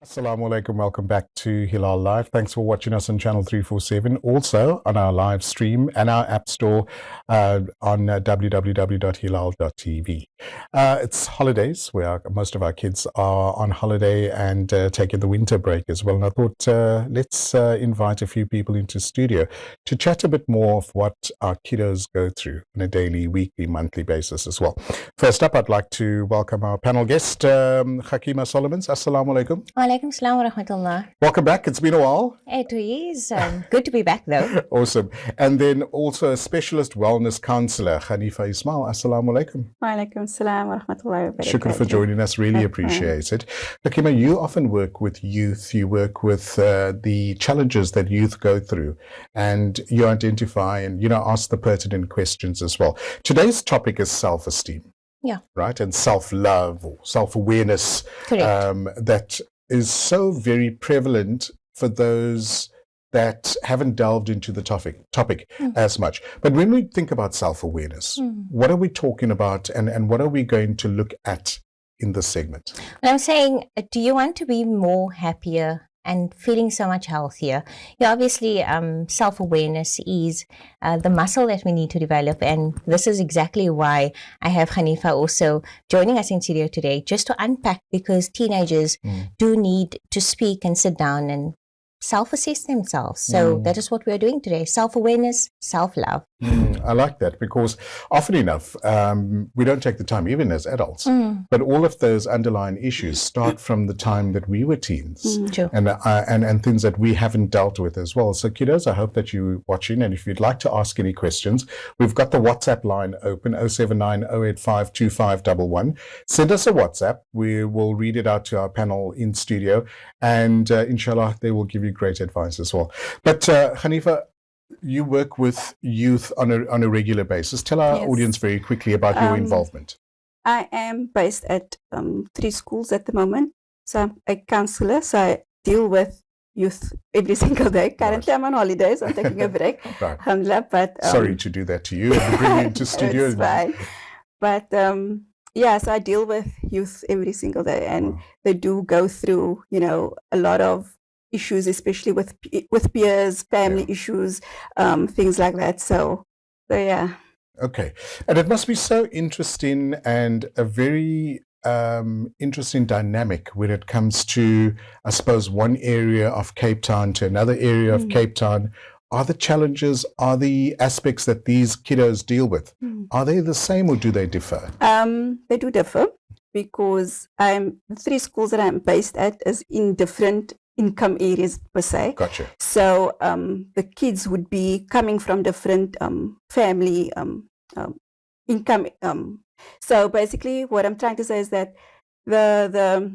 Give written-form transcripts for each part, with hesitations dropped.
Assalamu alaikum. Welcome back to Hilaal Live. Thanks for watching us on Channel 347. Also on our live stream and our app store on www.hilaal.tv. It's holidays where most of our kids are on holiday and taking the winter break as well. And I thought let's invite a few people into studio to chat a bit more of what our kiddos go through on a daily, weekly, monthly basis as well. First up, I'd like to welcome our panel guest, Gakeemah Solomons. Assalamu alaikum. Walaikum salam wa rahmatullah. Welcome back. It's been a while. It is good to be back though. Awesome. And then also a specialist wellness counselor, Ganeefa Ismail. Assalamu alaikum. Walaikum salam wa rahmatullahi wa barakatuh. Shukr for joining us. Really appreciate it. Gakeemah, you often work with youth. You work with the challenges that youth go through, and you identify and ask the pertinent questions as well. Today's topic is self-esteem. Yeah. Right. And self-love or self-awareness. Correct. That is so very prevalent for those that haven't delved into the topic as much. But when we think about self-awareness, what are we talking about, and what are we going to look at in this segment? Well, I'm saying, do you want to be more happier and feeling so much healthier? Yeah, obviously, self-awareness is the muscle that we need to develop, and this is exactly why I have Ganeefa also joining us in studio today, just to unpack, because teenagers do need to speak and sit down and self-assess themselves. So that is what we're doing today: self-awareness, self-love. I like that, because often enough we don't take the time, even as adults, but all of those underlying issues start from the time that we were teens. True. And things that we haven't dealt with as well. So kiddos, I hope that you're watching, and if you'd like to ask any questions, we've got the WhatsApp line open, 079-085-2511. Send us a WhatsApp. We will read it out to our panel in studio, and inshallah they will give you great advice as well. But Ganeefa, you work with youth on a regular basis. Tell our audience very quickly about your involvement. I am based at 3 schools at the moment. So I'm a counselor, so I deal with youth every single day. Currently I'm on holidays, I'm taking a break. Right. But sorry to do that to you and bring you into studio. It's fine. But yeah, so I deal with youth every single day, and they do go through, a lot of issues, especially with peers, family issues, things like that. So yeah. Okay. And it must be so interesting, and a very interesting dynamic when it comes to, I suppose, one area of Cape Town to another area of Cape Town. Are the challenges, are the aspects that these kiddos deal with, are they the same or do they differ? They do differ, because the 3 schools that I'm based at is in different income areas per se. Gotcha. So the kids would be coming from different family income. So basically what I'm trying to say is that the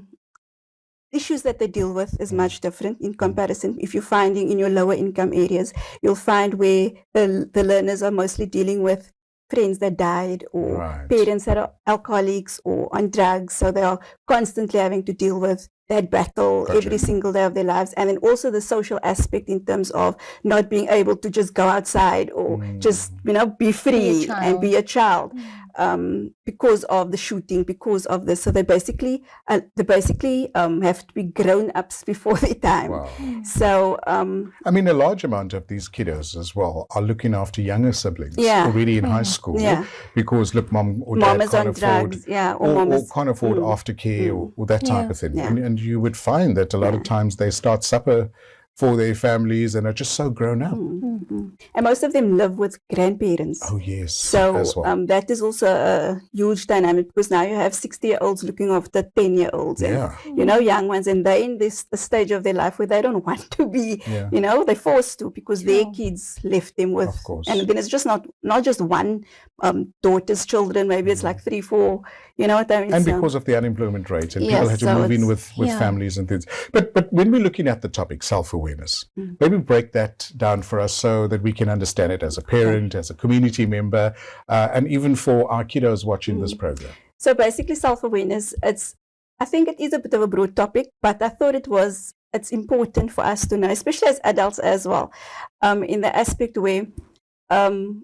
issues that they deal with is much different in comparison. If you're finding in your lower income areas, you'll find where the learners are mostly dealing with friends that died, or parents that are alcoholics or on drugs. So they are constantly having to deal with that battle every single day of their lives. And then also the social aspect in terms of not being able to just go outside or just, be free and be a child. Because of the shooting, because of this. So they basically have to be grown-ups before their time. Wow. So I mean, a large amount of these kiddos as well are looking after younger siblings already in high school, because look, mom or dad can't afford, or can't afford aftercare or that type of thing. And you would find that a lot of times they start supper for their families and are just so grown up. And most of them live with grandparents. Oh, yes. So as well. that is also a huge dynamic, because now you have 60-year-olds looking after 10-year-olds and, young ones, and they're in this stage of their life where they don't want to be, they're forced to, because their kids left them with, and then it's just not just one daughter's children, maybe it's like 3, 4, you know what I mean? And because of the unemployment rate, and people had to move in with families and things. But when we're looking at the topic, self-awareness, maybe break that down for us so that we can understand it as a parent, as a community member, and even for our kiddos watching this program. So basically self-awareness, I think it is a bit of a broad topic, but I thought it's important for us to know, especially as adults as well, in the aspect where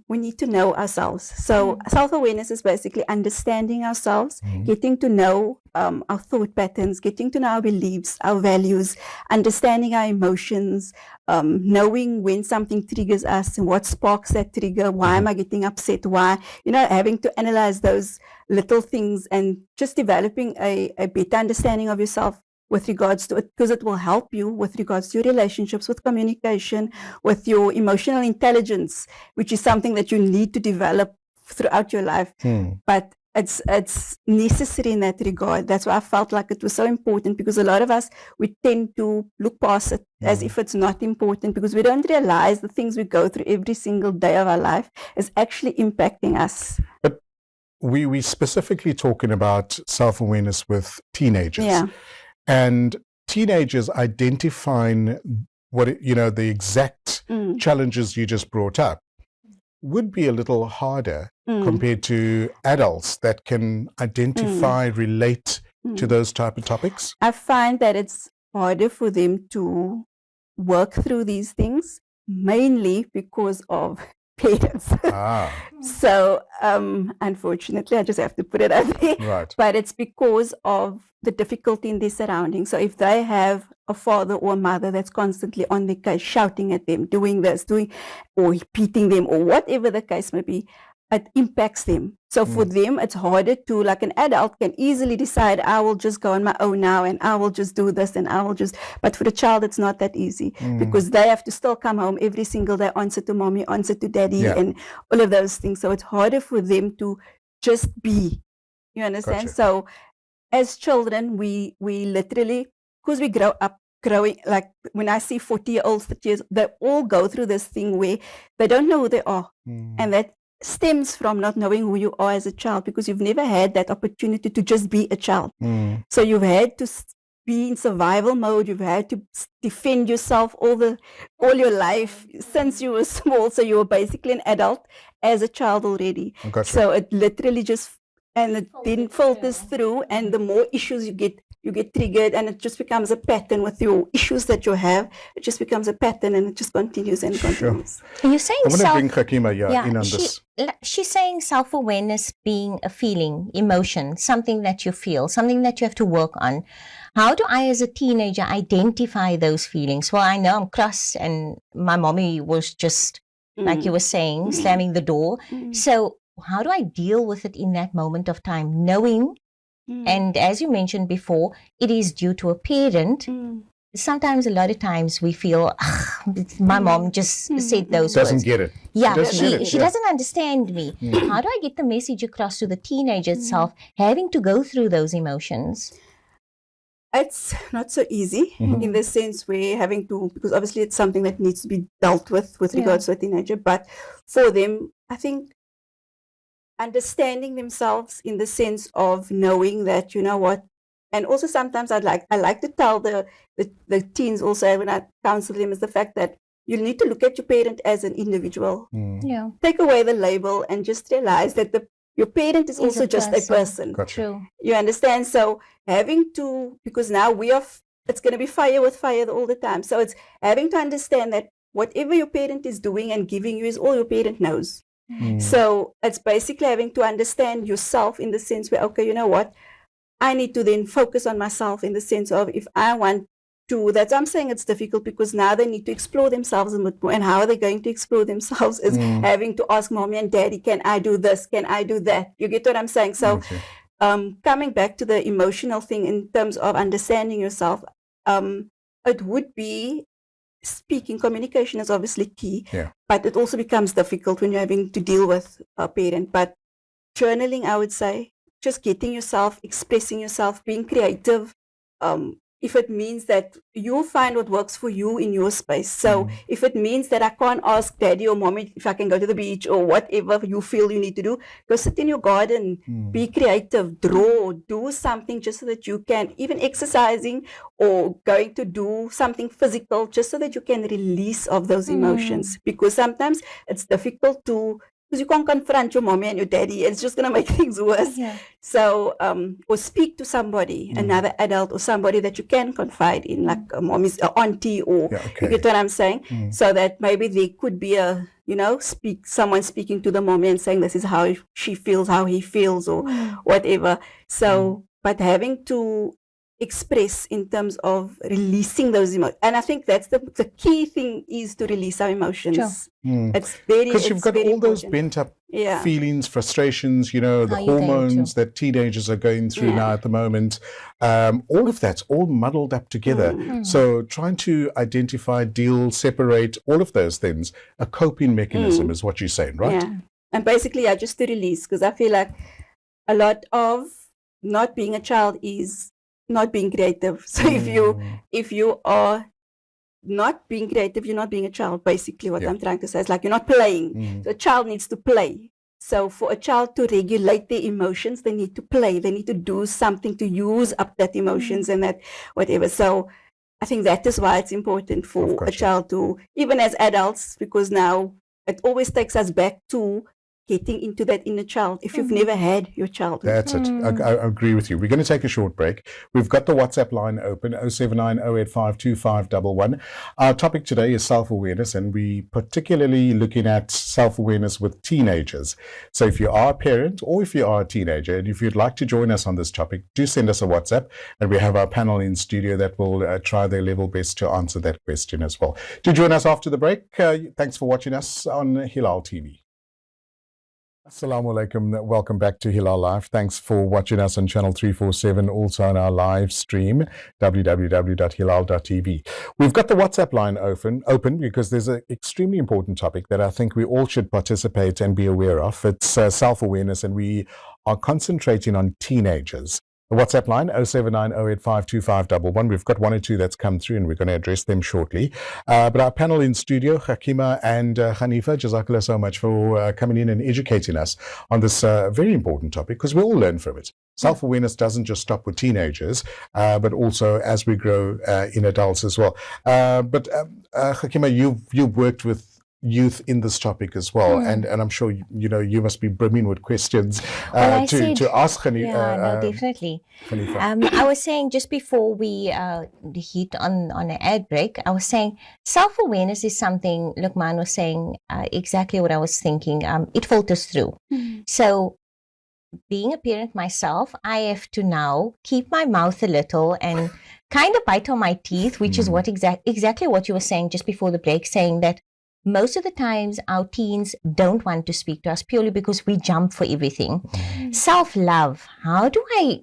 we need to know ourselves. So self-awareness is basically understanding ourselves, getting to know our thought patterns, getting to know our beliefs, our values, understanding our emotions, knowing when something triggers us and what sparks that trigger, why am I getting upset, why, having to analyze those little things and just developing a better understanding of yourself with regards to it, because it will help you with regards to your relationships, with communication, with your emotional intelligence, which is something that you need to develop throughout your life. But it's necessary in that regard. That's why I felt like it was so important, because a lot of us, we tend to look past it as if it's not important, because we don't realize the things we go through every single day of our life is actually impacting us. But we specifically talking about self-awareness with teenagers. Yeah. And teenagers identifying the exact challenges you just brought up would be a little harder compared to adults that can identify, relate to those type of topics. I find that it's harder for them to work through these things, mainly because of parents. So unfortunately, I just have to put it out there. Right. But it's because of the difficulty in their surroundings. So if they have a father or a mother that's constantly on the case, shouting at them, doing this, or repeating them, or whatever the case may be, it impacts them. So for them, it's harder to, like an adult can easily decide, I will just go on my own now, and I will just do this, and I will just, but for the child, it's not that easy, because they have to still come home every single day, answer to mommy, answer to daddy, and all of those things. So it's harder for them to just be, you understand? Gotcha. So as children, we literally, because we grow up, like when I see 40-year-olds, 30 years, they all go through this thing where they don't know who they are. And that stems from not knowing who you are as a child, because you've never had that opportunity to just be a child. So you've had to be in survival mode. You've had to defend yourself all your life since you were small. So you were basically an adult as a child already. Gotcha. So it literally just, and it then filters through, and the more issues you get triggered, and it just becomes a pattern with your issues that you have. It just becomes a pattern, and it just continues and continues. You're saying I want to bring Gakeemah in on this. She's saying self-awareness being a feeling, emotion, something that you feel, something that you have to work on. How do I, as a teenager, identify those feelings? Well, I know I'm cross, and my mommy was just, like you were saying, slamming the door. So how do I deal with it in that moment of time, knowing, and as you mentioned before, it is due to a parent. Sometimes, a lot of times, we feel, my mom just said those words. Doesn't get it. Yeah, she doesn't understand me. How do I get the message across to the teenager itself, having to go through those emotions? It's not so easy in the sense we're having to, because obviously it's something that needs to be dealt with regards to a teenager. But for them, I think understanding themselves in the sense of knowing that, you know what, and also sometimes I like to tell the teens also when I counsel them, is the fact that you need to look at your parent as an individual. Yeah. Take away the label and just realize that your parent is also just a person. Gotcha. True. You understand? So having to, because now it's going to be fire with fire all the time. So it's having to understand that whatever your parent is doing and giving you is all your parent knows. So it's basically having to understand yourself in the sense where, okay, you know what, I need to then focus on myself in the sense of, if I want to, that's why I'm saying it's difficult, because now they need to explore themselves a bit more. And how are they going to explore themselves is having to ask mommy and daddy, can I do this? Can I do that? You get what I'm saying? So coming back to the emotional thing in terms of understanding yourself, it would be speaking. Communication is obviously key, but it also becomes difficult when you're having to deal with a parent. But journaling, I would say, just getting yourself, expressing yourself, being creative. If it means that you find what works for you in your space. So if it means that I can't ask daddy or mommy if I can go to the beach or whatever you feel you need to do, go sit in your garden, be creative, draw, do something just so that you can, even exercising or going to do something physical, just so that you can release of those emotions. Because sometimes it's difficult to, because you can't confront your mommy and your daddy. It's just going to make things worse. So, or speak to somebody, another adult, or somebody that you can confide in, like a mommy's, a auntie, or you get what I'm saying? So that maybe there could be a someone speaking to the mommy and saying this is how she feels, how he feels, or whatever. So, but having to express in terms of releasing those emotions, and I think that's the key thing is to release our emotions. Sure. It's very, because you've got all those bent up feelings, frustrations, the hormones that teenagers are going through now at the moment. All of that's all muddled up together. So trying to identify, deal, separate all of those things, a coping mechanism is what you're saying, right? Yeah. And basically, just to release, because I feel like a lot of not being a child is not being creative. So if you are not being creative, you're not being a child. Basically, what I'm trying to say is like you're not playing. So a child needs to play. So for a child to regulate their emotions, they need to play. They need to do something to use up that emotions and that whatever. So I think that is why it's important for a child to, even as adults, because now it always takes us back to getting into that inner child if you've never had your childhood. That's it. I agree with you. We're going to take a short break. We've got the WhatsApp line open, 079-085-2511. Our topic today is self-awareness, and we particularly looking at self-awareness with teenagers. So if you are a parent or if you are a teenager, and if you'd like to join us on this topic, do send us a WhatsApp, and we have our panel in studio that will try their level best to answer that question as well. Do join us after the break. Thanks for watching us on Hilaal TV. Assalamu alaikum. Welcome back to Hilaal Live. Thanks for watching us on channel 347, also on our live stream, www.hilaal.tv. We've got the WhatsApp line open because there's an extremely important topic that I think we all should participate and be aware of. It's self-awareness, and we are concentrating on teenagers. The WhatsApp line, 079-085-2511. We've got one or two that's come through, and we're going to address them shortly. But our panel in studio, Gakeemah and Ganeefa, jazakallah so much for coming in and educating us on this very important topic, because we all learn from it. Self-awareness doesn't just stop with teenagers, but also as we grow in adults as well. But Gakeemah, you've worked with youth in this topic as well, and I'm sure you must be brimming with questions to ask Ganeefa. Yeah, no, definitely. I was saying just before we hit on an ad break, I was saying self-awareness is something Luqman was saying exactly what I was thinking. It filters through. So being a parent myself, I have to now keep my mouth a little and kind of bite on my teeth, which is what exactly what you were saying just before the break, saying that most of the times our teens don't want to speak to us purely because we jump for everything. Self-love, how do I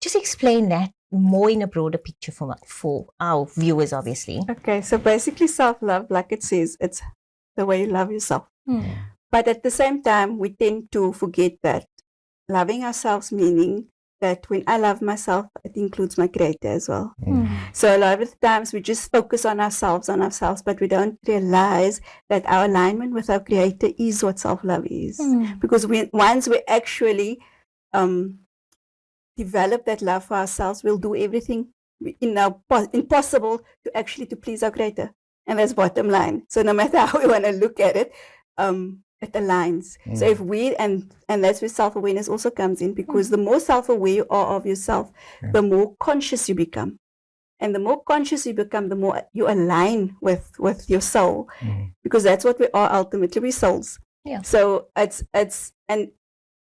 just explain that more in a broader picture for our viewers, obviously? Okay, so basically self-love, like it says, it's the way you love yourself. But at the same time, we tend to forget that loving ourselves meaning that when I love myself, it includes my creator as well. So a lot of the times we just focus on ourselves, but we don't realize that our alignment with our creator is what self-love is. Because once we actually develop that love for ourselves, we'll do everything impossible to please our creator. And that's bottom line. So no matter how we want to look at it, it aligns. So if and that's where self-awareness also comes in, because the more self-aware you are of yourself, the more conscious you become. And the more conscious you become, the more you align with your soul, because that's what we are ultimately. We're souls. So it's and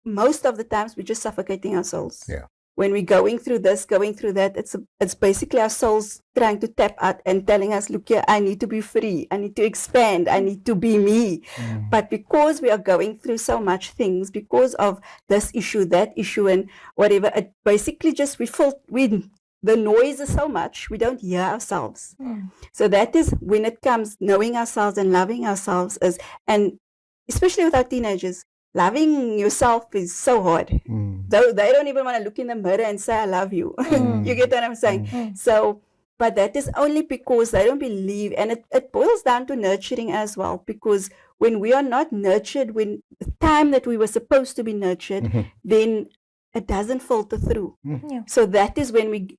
most of the times we're just suffocating our souls. When we're going through this, going through that, it's basically our souls trying to tap out and telling us, look here, I need to be free, I need to expand, I need to be me. But because we are going through so much things, because of this issue, that issue, and whatever, it basically just the noise is so much, we don't hear ourselves. So that is when it comes, knowing ourselves and loving ourselves and especially with our teenagers, loving yourself is so hard. Though they don't even want to look in the mirror and say, I love you. You get what I'm saying? So, but that is only because they don't believe. And it boils down to nurturing as well. Because when we are not nurtured, when the time that we were supposed to be nurtured, then it doesn't filter through. So that is when we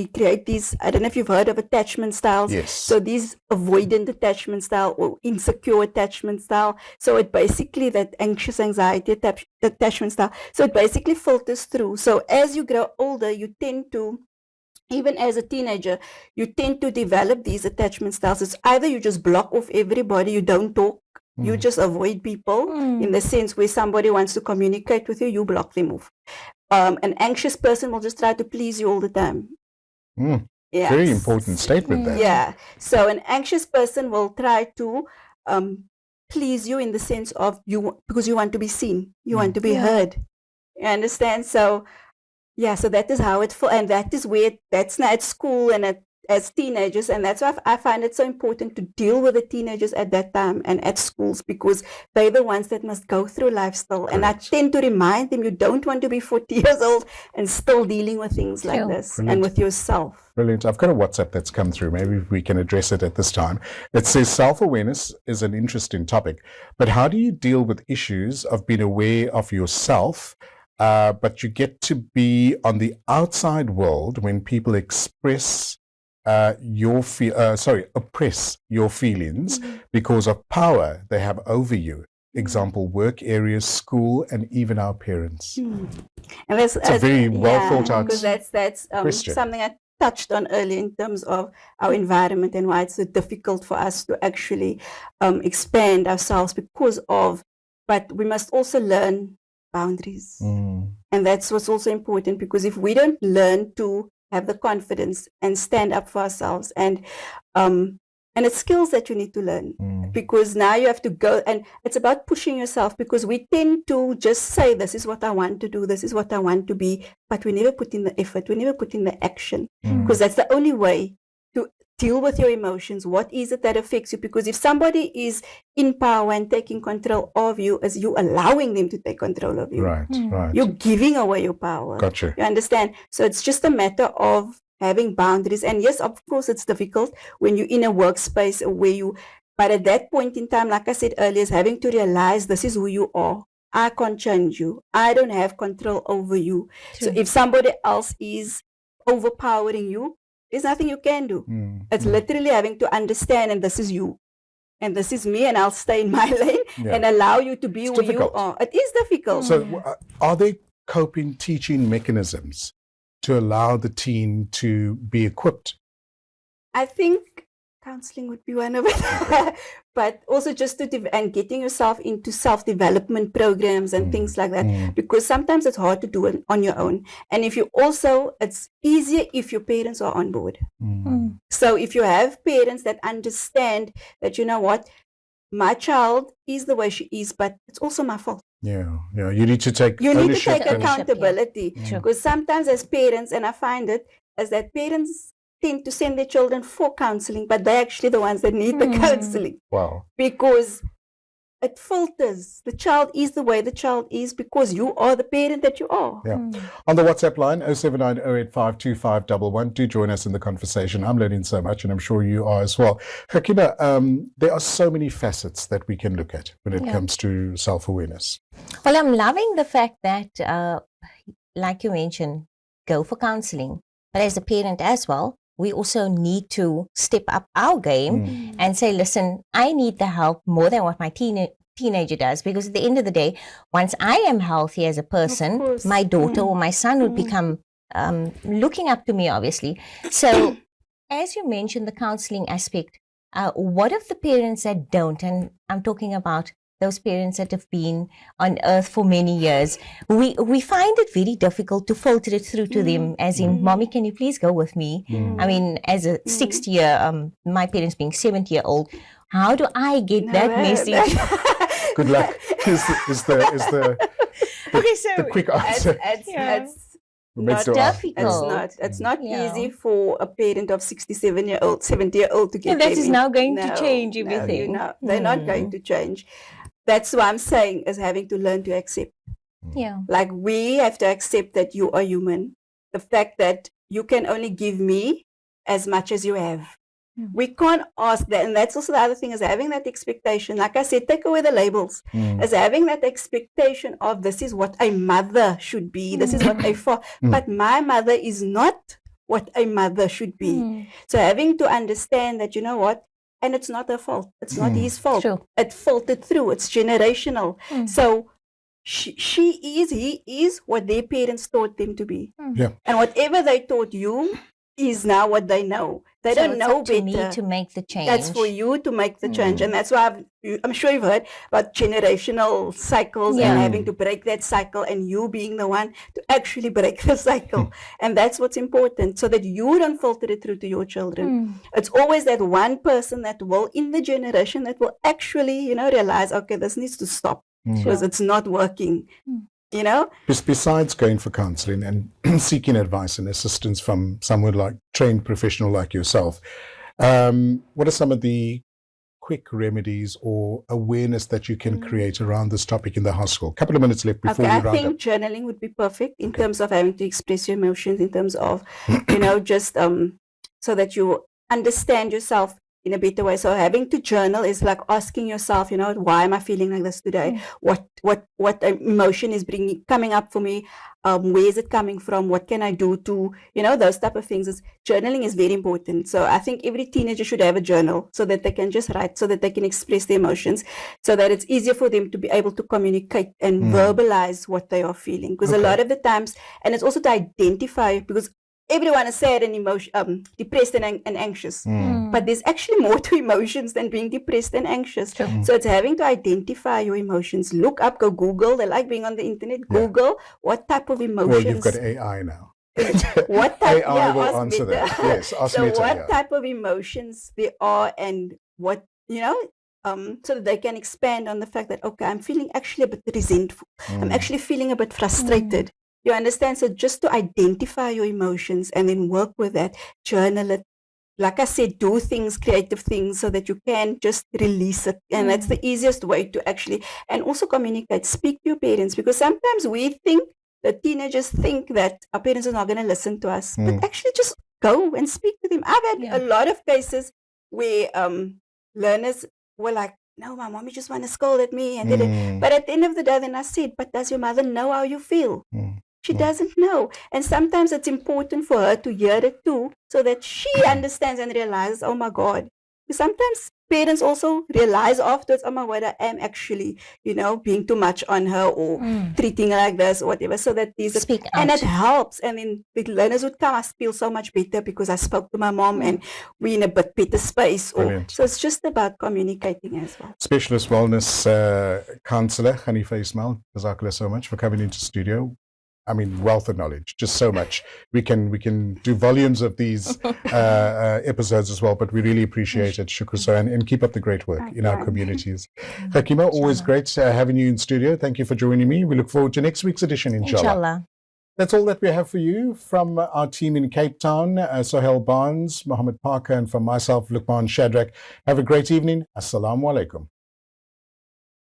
create these, I don't know if you've heard of attachment styles. So these avoidant attachment style or insecure attachment style. So it basically, that anxious anxiety attachment style. So it basically filters through. So as you grow older, you tend to even as a teenager, you tend to develop these attachment styles. It's either you just block off everybody, you don't talk, you just avoid people, in the sense where somebody wants to communicate with you, you block them off. An anxious person will just try to please you all the time. Yeah. Very important statement there. Yeah. So an anxious person will try to please you in the sense of because you want to be seen, you want to be heard. You understand? So yeah, so that is how it feels, and that is where that's not at school and as teenagers, and that's why I find it so important to deal with the teenagers at that time and at schools, because they're the ones that must go through life still. And I tend to remind them, you don't want to be 40 years old and still dealing with things like this and with yourself. Brilliant. I've got a WhatsApp that's come through. Maybe we can address it at this time. It says self-awareness is an interesting topic, but how do you deal with issues of being aware of yourself, but you get to be on the outside world when people oppress your feelings because of power they have over you? Example, work areas, school, and even our parents. And that's a very well thought out because that's something I touched on earlier in terms of our environment and why it's so difficult for us to actually expand ourselves but we must also learn boundaries. And that's what's also important, because if we don't learn to have the confidence and stand up for ourselves, and it's skills that you need to learn, because now you have to go, and it's about pushing yourself, because we tend to just say, this is what I want to do, this is what I want to be, but we never put in the effort, we never put in the action, because that's the only way to deal with your emotions. What is it that affects you? Because if somebody is in power and taking control of you, as you allowing them to take control of you, right. you're giving away your power. Gotcha. You understand? So it's just a matter of having boundaries. And yes, of course, it's difficult when you're in a workspace but at that point in time, like I said earlier, is having to realize this is who you are. I can't change you. I don't have control over you. True. So if somebody else is overpowering you, there's nothing you can do. It's literally having to understand, and this is you, and this is me, and I'll stay in my lane and allow you to be who you are. It is difficult. So are there coping teaching mechanisms to allow the teen to be equipped? I think counseling would be one of it, but also just and getting yourself into self-development programs and things like that, because sometimes it's hard to do it on your own. And if you also, it's easier if your parents are on board. So if you have parents that understand that, you know what, my child is the way she is, but it's also my fault. Yeah. You need to take accountability, because sometimes as parents, and I find it, as that parents tend to send their children for counseling, but they're actually the ones that need the counseling. Wow. Because it filters. The child is the way the child is because you are the parent that you are. Yeah. On the WhatsApp line, 07908525511, do join us in the conversation. I'm learning so much, and I'm sure you are as well. Gakeemah, there are so many facets that we can look at when it comes to self-awareness. Well, I'm loving the fact that, like you mentioned, go for counseling. But as a parent as well, we also need to step up our game and say, listen, I need the help more than what my teenager does, because at the end of the day, once I am healthy as a person, my daughter or my son would become looking up to me, obviously. So as you mentioned, the counseling aspect, what of the parents that don't? And I'm talking about those parents that have been on earth for many years. We find it very difficult to filter it through to them, as in, Mommy, can you please go with me? I mean, as a 60-year, my parents being 70-year-old, how do I get that message? Good luck is the quick answer. It's difficult. It's not easy for a parent of 67-year-old, 70-year-old to get and that is now going to change everything. They're not going to change. That's what I'm saying, is having to learn to accept. Yeah. Like, we have to accept that you are human. The fact that you can only give me as much as you have. We can't ask that. And that's also the other thing, is having that expectation. Like I said, take away the labels. As having that expectation of, this is what a mother should be. This is what a father. But my mother is not what a mother should be. So having to understand that, you know what, and it's not her fault. It's not his fault. True. It filtered through. It's generational. So he is what their parents taught them to be. Yeah. And whatever they taught you, is now what they know. They So don't it's know up to better. me to make the change. That's for you to make the change. And that's why I'm sure you've heard about generational cycles Yeah. and having to break that cycle, and you being the one to actually break the cycle. And that's what's important, so that you don't filter it through to your children. It's always that one person that will, in the generation, that will actually, you know, realize, okay, this needs to stop because it's not working. You know, besides going for counseling and seeking advice and assistance from someone like trained professional like yourself, what are some of the quick remedies or awareness that you can create around this topic in the household? Couple of minutes left before we round I think up. journaling would be perfect in terms of having to express your emotions, in terms of, you know, just so that you understand yourself in a better way. So having to journal is like asking yourself, you know, why am I feeling like this today? What emotion is coming up for me? Where is it coming from? What can I do to, you know, those type of things. Journaling is very important. So I think every teenager should have a journal so that they can just write, so that they can express their emotions, so that it's easier for them to be able to communicate and verbalize what they are feeling. Because a lot of the times, and it's also to identify, because everyone is sad and depressed and anxious. But there's actually more to emotions than being depressed and anxious. So it's having to identify your emotions. Look up, go Google. They like being on the internet. Google what type of emotions. Well, you've got AI now. What type? AI will answer that. Yes, ask so Meta, what type of emotions there are, and what, you know, so that they can expand on the fact that, okay, I'm feeling actually a bit resentful. I'm actually feeling a bit frustrated. You understand? So just to identify your emotions and then work with that, journal it. Like I said, do things, creative things, so that you can just release it. And that's the easiest way to actually, and also communicate, speak to your parents, because sometimes we think, the teenagers think that our parents are not going to listen to us, but actually just go and speak to them. I've had a lot of cases where learners were like, no, my mommy just want to scold at me. And but at the end of the day, then I said, but does your mother know how you feel? She doesn't know. And sometimes it's important for her to hear it too, so that she understands and realizes, oh my God. Sometimes parents also realize afterwards, oh my God, I am actually, you know, being too much on her, or treating her like this or whatever, so that these Speak and out. it helps. And then the learners would come, I feel so much better because I spoke to my mom and we're in a bit better space. So it's just about communicating as well. Specialist wellness counselor Ganeefa Ismail, jazakallah so much for coming into studio. I mean, wealth of knowledge, just so much. We can do volumes of these episodes as well, but we really appreciate it, Shukr. So, and keep up the great work in our communities. Gakeemah, always great having you in studio. Thank you for joining me. We look forward to next week's edition, inshallah. That's all that we have for you from our team in Cape Town, Sohail Barnes, Mohammed Parker, and from myself, Luqman Shadrack. Have a great evening. Assalamu alaikum.